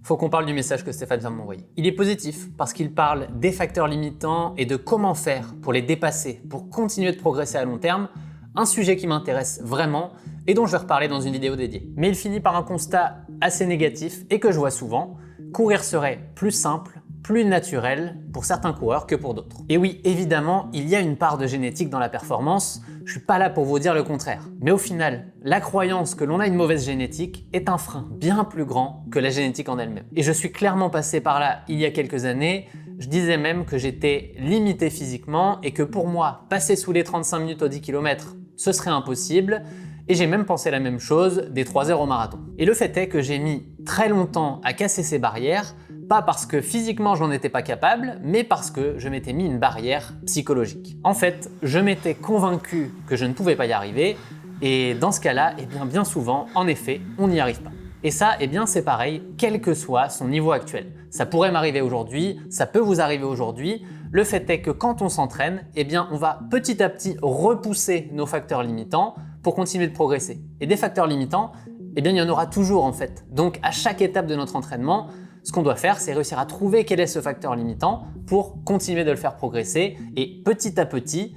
faut qu'on parle du message que Stéphane vient de m'envoyer. Il est positif parce qu'il parle des facteurs limitants et de comment faire pour les dépasser, pour continuer de progresser à long terme, un sujet qui m'intéresse vraiment et dont je vais reparler dans une vidéo dédiée. Mais il finit par un constat assez négatif et que je vois souvent, courir serait plus simple, plus naturel pour certains coureurs que pour d'autres. Et oui, évidemment, il y a une part de génétique dans la performance, je suis pas là pour vous dire le contraire. Mais au final, la croyance que l'on a une mauvaise génétique est un frein bien plus grand que la génétique en elle-même. Et je suis clairement passé par là il y a quelques années, je disais même que j'étais limité physiquement et que pour moi, passer sous les 35 minutes au 10 km, ce serait impossible. Et j'ai même pensé la même chose des 3 heures au marathon. Et le fait est que j'ai mis très longtemps à casser ces barrières, pas parce que physiquement j'en étais pas capable, mais parce que je m'étais mis une barrière psychologique. En fait, je m'étais convaincu que je ne pouvais pas y arriver, et dans ce cas-là, bien souvent, en effet, on n'y arrive pas. Et ça, c'est pareil, quel que soit son niveau actuel. Ça pourrait m'arriver aujourd'hui, ça peut vous arriver aujourd'hui. Le fait est que quand on s'entraîne, on va petit à petit repousser nos facteurs limitants pour continuer de progresser. Et des facteurs limitants, il y en aura toujours en fait. Donc à chaque étape de notre entraînement, ce qu'on doit faire, c'est réussir à trouver quel est ce facteur limitant pour continuer de le faire progresser. Et petit à petit,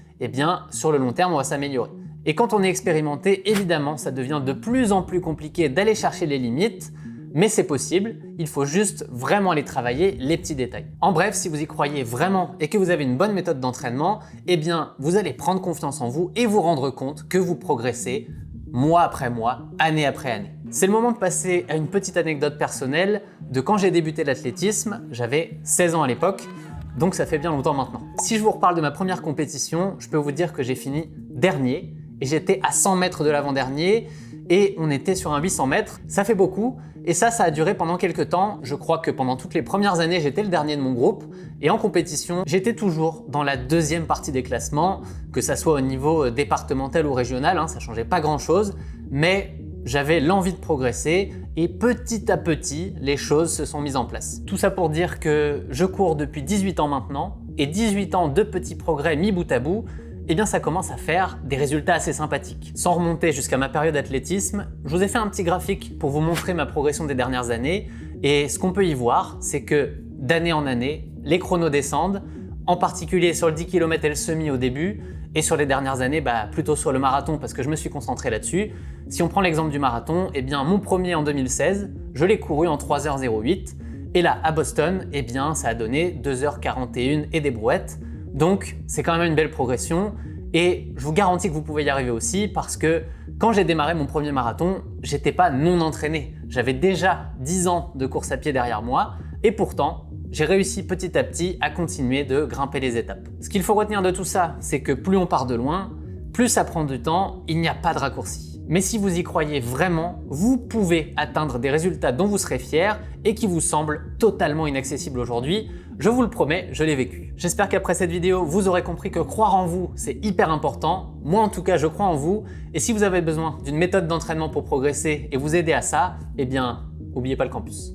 sur le long terme, on va s'améliorer. Et quand on est expérimenté, évidemment, ça devient de plus en plus compliqué d'aller chercher les limites, mais c'est possible, il faut juste vraiment aller travailler les petits détails. En bref, si vous y croyez vraiment et que vous avez une bonne méthode d'entraînement, vous allez prendre confiance en vous et vous rendre compte que vous progressez mois après mois, année après année. C'est le moment de passer à une petite anecdote personnelle de quand j'ai débuté l'athlétisme. J'avais 16 ans à l'époque, donc ça fait bien longtemps maintenant. Si je vous reparle de ma première compétition, je peux vous dire que j'ai fini dernier et j'étais à 100 mètres de l'avant-dernier et on était sur un 800 mètres. Ça fait beaucoup et ça a duré pendant quelques temps. Je crois que pendant toutes les premières années, j'étais le dernier de mon groupe et en compétition, j'étais toujours dans la deuxième partie des classements, que ça soit au niveau départemental ou régional, ça changeait pas grand-chose, mais j'avais l'envie de progresser et petit à petit, les choses se sont mises en place. Tout ça pour dire que je cours depuis 18 ans maintenant et 18 ans de petits progrès mis bout à bout, ça commence à faire des résultats assez sympathiques. Sans remonter jusqu'à ma période d'athlétisme, je vous ai fait un petit graphique pour vous montrer ma progression des dernières années et ce qu'on peut y voir, c'est que d'année en année, les chronos descendent, en particulier sur le 10 km et le semi au début et sur les dernières années, plutôt sur le marathon parce que je me suis concentré là-dessus. Si on prend l'exemple du marathon, mon premier en 2016, je l'ai couru en 3h08 et là à Boston, ça a donné 2h41 et des brouettes. Donc, c'est quand même une belle progression et je vous garantis que vous pouvez y arriver aussi parce que quand j'ai démarré mon premier marathon, j'étais pas non entraîné. J'avais déjà 10 ans de course à pied derrière moi et pourtant, j'ai réussi petit à petit à continuer de grimper les étapes. Ce qu'il faut retenir de tout ça, c'est que plus on part de loin, plus ça prend du temps, il n'y a pas de raccourci. Mais si vous y croyez vraiment, vous pouvez atteindre des résultats dont vous serez fiers et qui vous semblent totalement inaccessibles aujourd'hui. Je vous le promets, je l'ai vécu. J'espère qu'après cette vidéo, vous aurez compris que croire en vous, c'est hyper important. Moi, en tout cas, je crois en vous. Et si vous avez besoin d'une méthode d'entraînement pour progresser et vous aider à ça, n'oubliez pas le campus.